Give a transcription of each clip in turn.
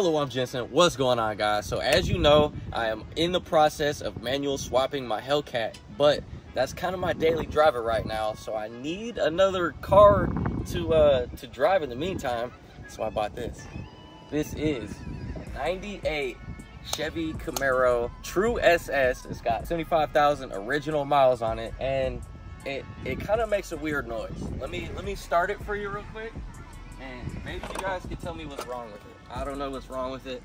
Hello, I'm Jensen. What's going on, guys? So as you know, I am in the process of manual swapping my Hellcat, but that's kind of my daily driver right now. So I need another car to drive in the meantime. So I bought this. This is a 98 Chevy Camaro True SS. It's got 75,000 original miles on it, and it kind of makes a weird noise. Let me start it for you real quick, and maybe you guys can tell me what's wrong with it. I don't know what's wrong with it.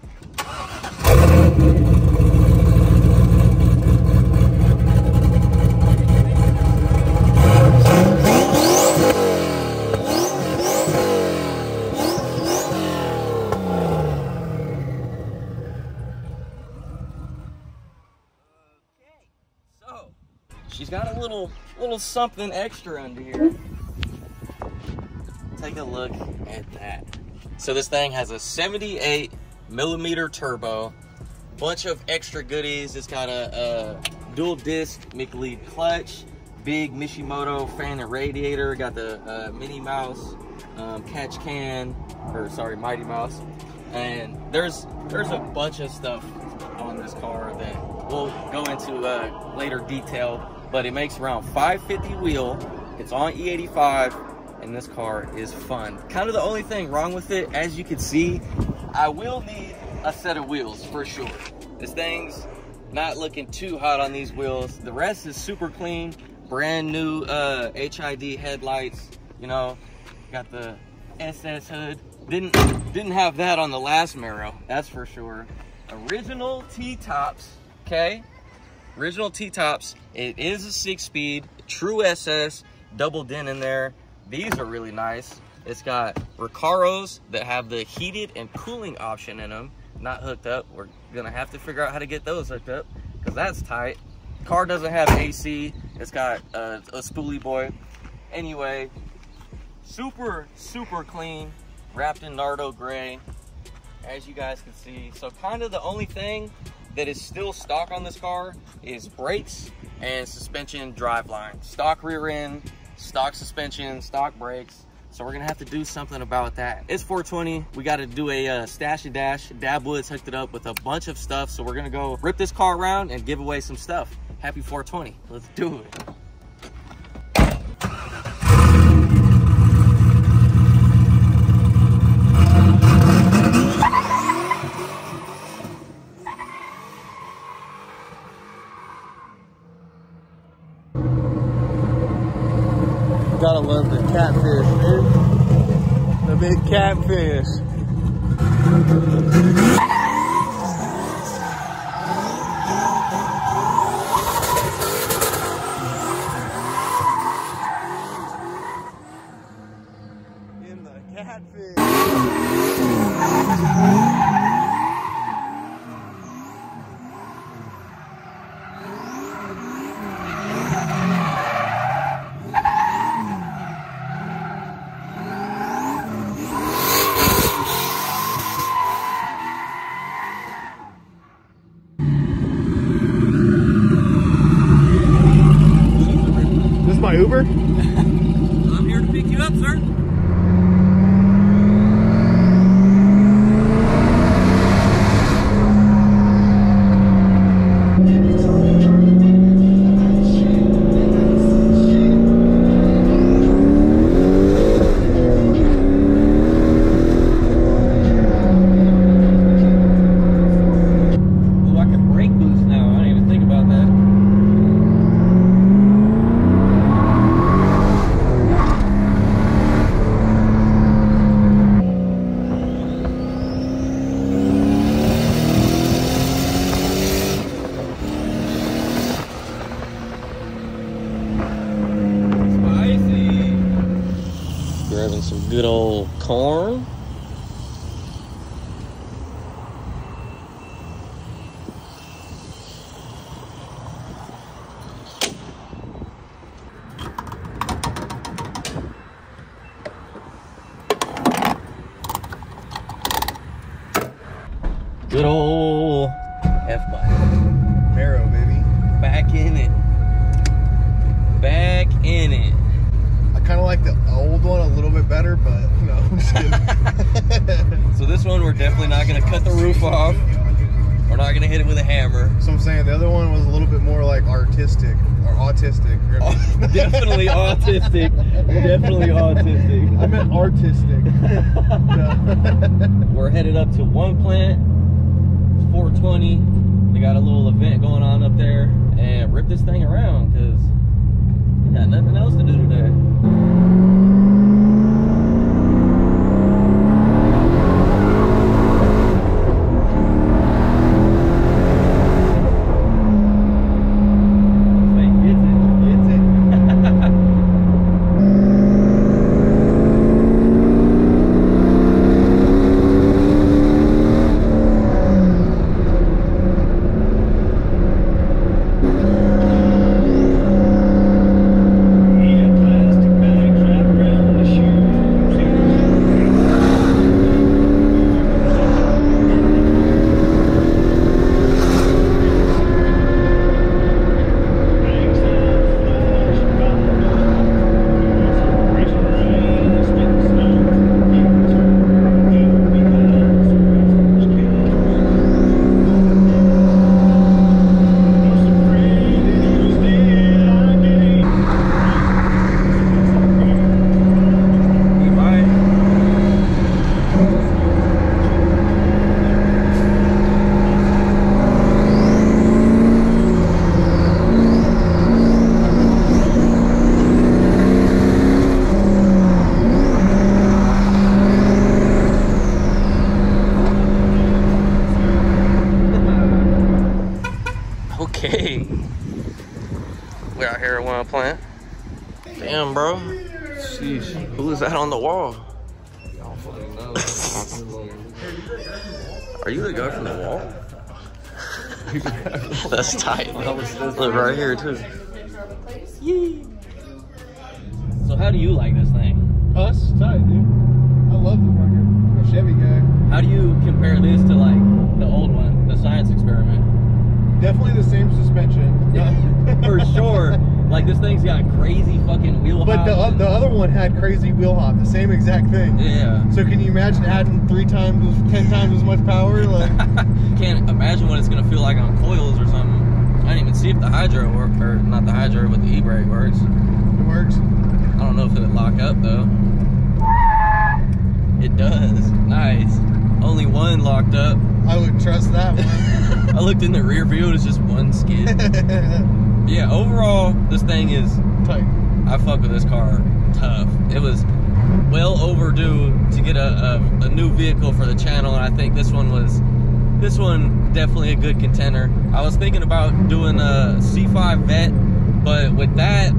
So she's got a little something extra under here. Take a look at that. So this thing has a 78mm turbo, bunch of extra goodies. It's got a dual disc McLeod clutch, big Mishimoto fan and radiator, got the Minnie Mouse catch can, or sorry, Mighty Mouse. And there's a bunch of stuff on this car that we'll go into later detail, but it makes around 550 wheel. It's on E85. And this car is fun. Kind of the only thing wrong with it, as you can see, I will need a set of wheels for sure. This thing's not looking too hot on these wheels. The rest is super clean, brand new HID headlights. You know, got the SS hood. Didn't have that on the last Camaro, that's for sure. Original T-tops, okay? Original T-tops. It is a 6-speed, true SS, double dent in there. These are really nice. It's got Recaros that have the heated and cooling option in them. Not hooked up. We're gonna have to figure out how to get those hooked up because that's tight. Car doesn't have AC. It's got a spoolie boy. Anyway, super clean, wrapped in Nardo gray, as you guys can see. So kind of the only thing that is still stock on this car is brakes and suspension driveline. Stock rear end, stock suspension, stock brakes. So we're gonna have to do something about that. It's 420. We got to do a stash and dash. Dab Woods hooked it up with a bunch of stuff. So we're gonna go rip this car around and give away some stuff. Happy 420. Let's do it. Gotta love the catfish, dude. The big catfish. In the catfish. My Uber? I'm here to pick you up, sir. Oh, I can brake boost now. I didn't even think about that. Grabbing some good old corn. Good old F-button. Marrow, baby. Back in it. Back in it. kind of like the old one a little bit better, but no, I'm just kidding. So this one, we're definitely not going to cut the roof off. We're not going to hit it with a hammer. So I'm saying the other one was a little bit more like artistic or autistic. Definitely autistic. Definitely autistic. I meant artistic. We're headed up to one plant. It's 420. They got a little event going on up there, and rip this thing around because we got nothing else to do today. Okay, we're out here at one plant. Damn, bro. Sheesh. Who is that on the wall? Are you the guy from the wall? That's tight. Look right here too. Yee. So how do you like this thing? Oh, that's tight, dude. I love the fucking Chevy guy. How do you compare this to like the old one, the science experiment? Definitely the same suspension. For sure. Like this thing's got crazy fucking wheel But hops. the other one had crazy wheel hop, the same exact thing. Yeah. So can you imagine adding 10 times as much power? Like, can't imagine what it's gonna feel like on coils or something. I didn't even see if the hydro worked, or not the hydro, but the e-brake works. it works. I don't know if it'll lock up though. It does. Nice. Only one locked up. I would trust that one. I looked in the rear view, it's just one skid. Yeah, overall, this thing is Tight. I fuck with this car tough. It was well overdue to get a new vehicle for the channel, and I think this one definitely a good contender. I was thinking about doing a C5 Vet, but with that,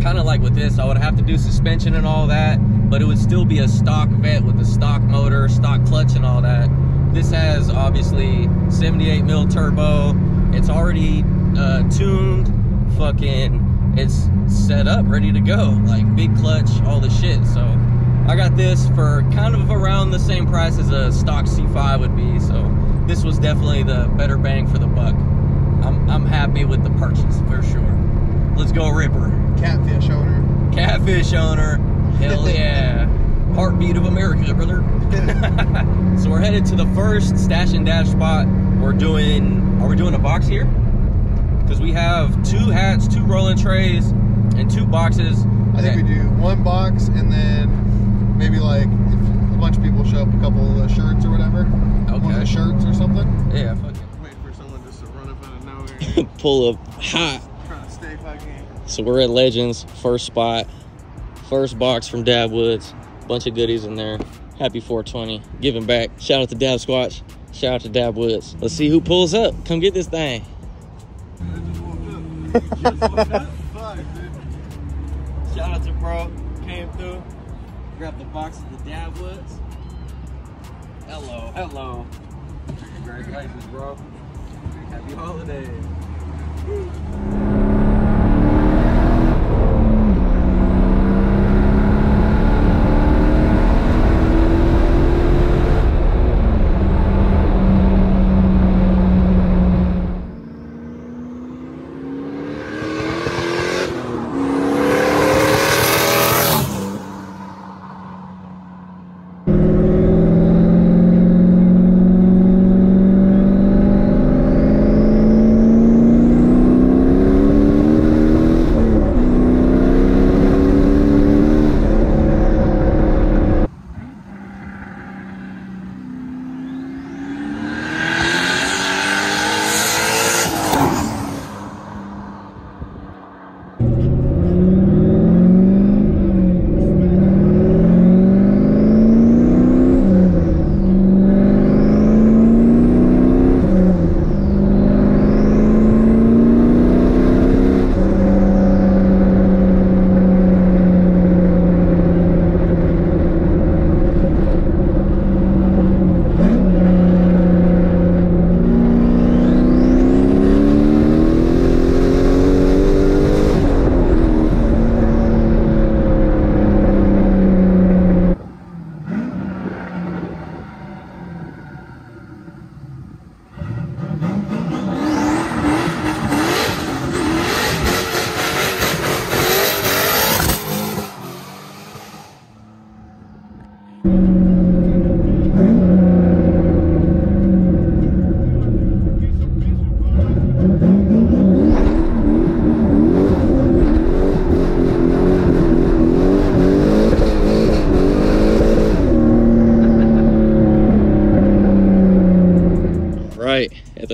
kind of like with this, I would have to do suspension and all that, but it would still be a stock Vet with a stock motor, stock clutch and all that. This has obviously 78 mil turbo. It's already tuned, fucking, it's set up, ready to go, like big clutch, all the shit. So I got this for kind of around the same price as a stock C5 would be. So this was definitely the better bang for the buck. I'm happy with the purchase for sure. Let's go Ripper. Catfish owner. Catfish owner. Hell yeah. Heartbeat of America, brother. So we're headed to the first stash and dash spot. Are we doing a box here? Because we have 2 hats, 2 rolling trays, and 2 boxes. I think we do one box, and then maybe like if a bunch of people show up, a couple of shirts or whatever. Okay. One of the shirts or something. Yeah, fuck it. Wait for someone just to run up out of nowhere. Pull up hot. Trying to stay fucking. So we're at Legends, first spot, first box from Dab Woods. Bunch of goodies in there. Happy 420. Giving back. Shout out to Dab Squatch. Shout out to Dab Woods. Let's see who pulls up. Come get this thing. Shout out to bro. Came through. Grabbed the box of the Dab Woods. Hello. Hello. Congratulations, bro. Happy holidays.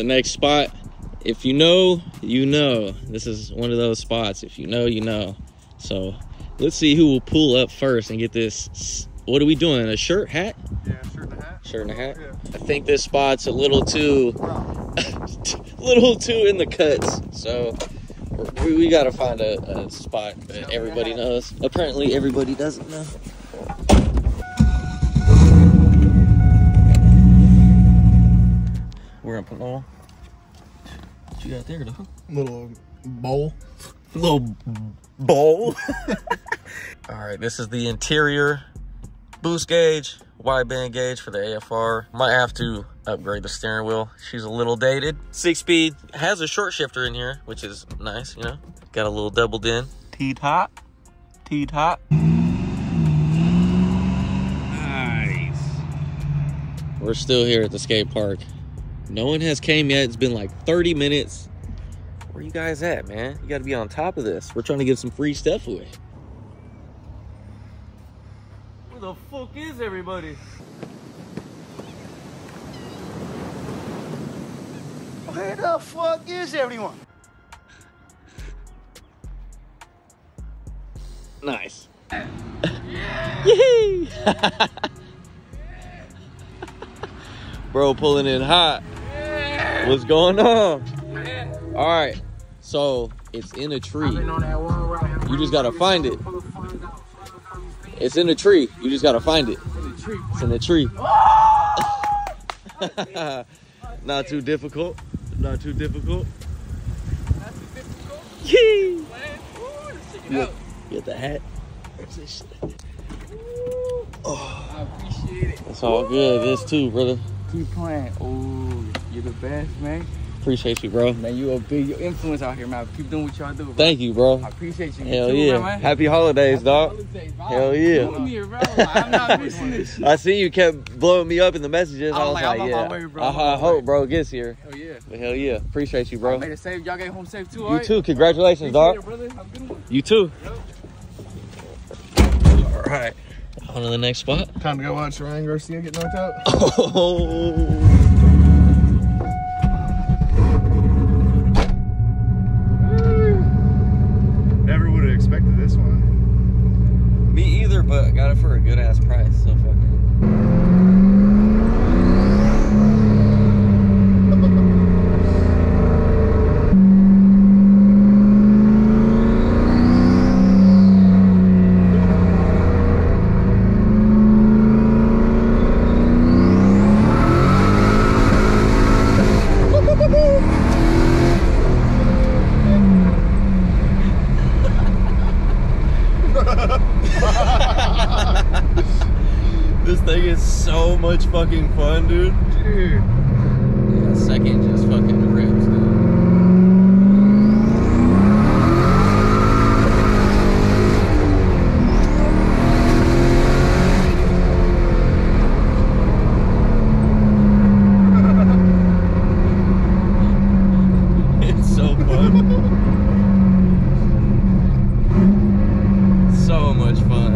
next spot. If you know, you know. This is one of those spots. If you know, you know. So let's see who will pull up first and get this. What are we doing? A shirt, hat? Yeah, shirt and a hat. Shirt and a hat? Yeah. I think this spot's a little too, in the cuts. So we got to find a spot that everybody knows. Apparently everybody doesn't know. We're gonna put all. What you got there, though? Little bowl. Little bowl. All right, this is the interior boost gauge, wideband gauge for the AFR. Might have to upgrade the steering wheel. She's a little dated. 6-speed, has a short shifter in here, which is nice, you know. Got a little doubled in. T-top. T-top. Nice. We're still here at the skate park. No one has came yet. It's been like 30 minutes. Where you guys at, man? You gotta be on top of this. We're trying to give some free stuff away. Where the fuck is everybody? Where the fuck is everyone? Nice. Yee! Bro pulling in hot. What's going on? All right, so it's in a tree. You just gotta find it. It's in a tree. You just gotta find it. It's in the tree. Not too difficult. Not too difficult. Yee! You get the hat. Oh, I appreciate it. It's all good. This too, brother. Keep playing. Oh, you're the best, man. Appreciate you, bro. Man, you a big influence out here, man. Keep doing what y'all do, bro. Thank you, bro. I appreciate you. Hell too, yeah. man. Happy holidays, dog. Holidays, bro. Hell yeah. Come here, bro. I'm not missing this shit. I seen you kept blowing me up in the messages. I was like, I'm on yeah. my way, bro. I hope bro gets here. Hell yeah. But hell yeah. Appreciate you, bro. I made it safe. Y'all get home safe too, You alright? too. Congratulations, dog. Brother. Have a good one. You too. All right. On to the next spot. Time to go watch Ryan Garcia get knocked out. Oh. Never would have expected this one. Me either, but I got it for a good ass price. So fucking. This thing is so much fucking fun, dude. Dude. Yeah, second just fucking rips, dude. It's so fun. So much fun.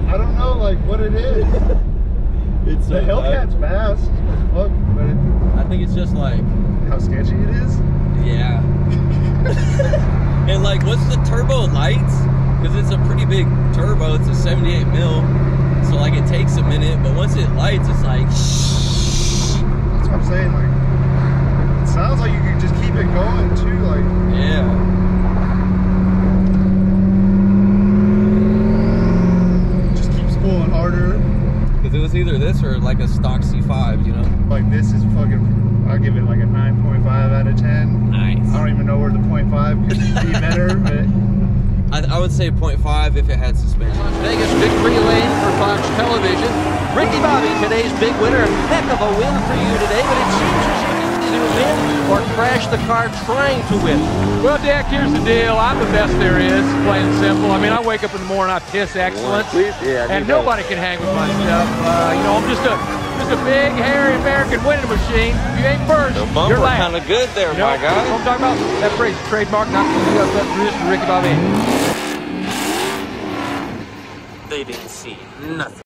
I don't know, like, what it is. It's so The Hellcat's fast as fuck, but I think it's just like, how sketchy it is. yeah. And like, what's the turbo lights? Because it's a pretty big turbo. It's a 78 mil. So like, it takes a minute, but once it lights, it's like, shh. That's what I'm saying, like, it sounds like you can just keep it going too, like. Yeah. Just keeps pulling harder. Because it was either this or like a stock C5, you know? Like, this is fucking, I'll give it like a 9.5 out of 10. Nice. I don't even know where the 0.5 could be better, but. I would say 0.5 if it had suspension. Las Vegas victory lane for Fox Television. Ricky Bobby, today's big winner. Heck of a win for you today, but it seems as if to win or crash the car trying to win? Well, Dick, here's the deal. I'm the best there is, plain and simple. I mean, I wake up in the morning, I piss excellence, and nobody can hang with my stuff. You know, I'm just a big, hairy American winning machine. If you ain't first, The bumper you're last. kind of good there, You know, my guy. that's what I'm talking about. That phrase, trademark, not Ricky Bobby. They didn't see nothing.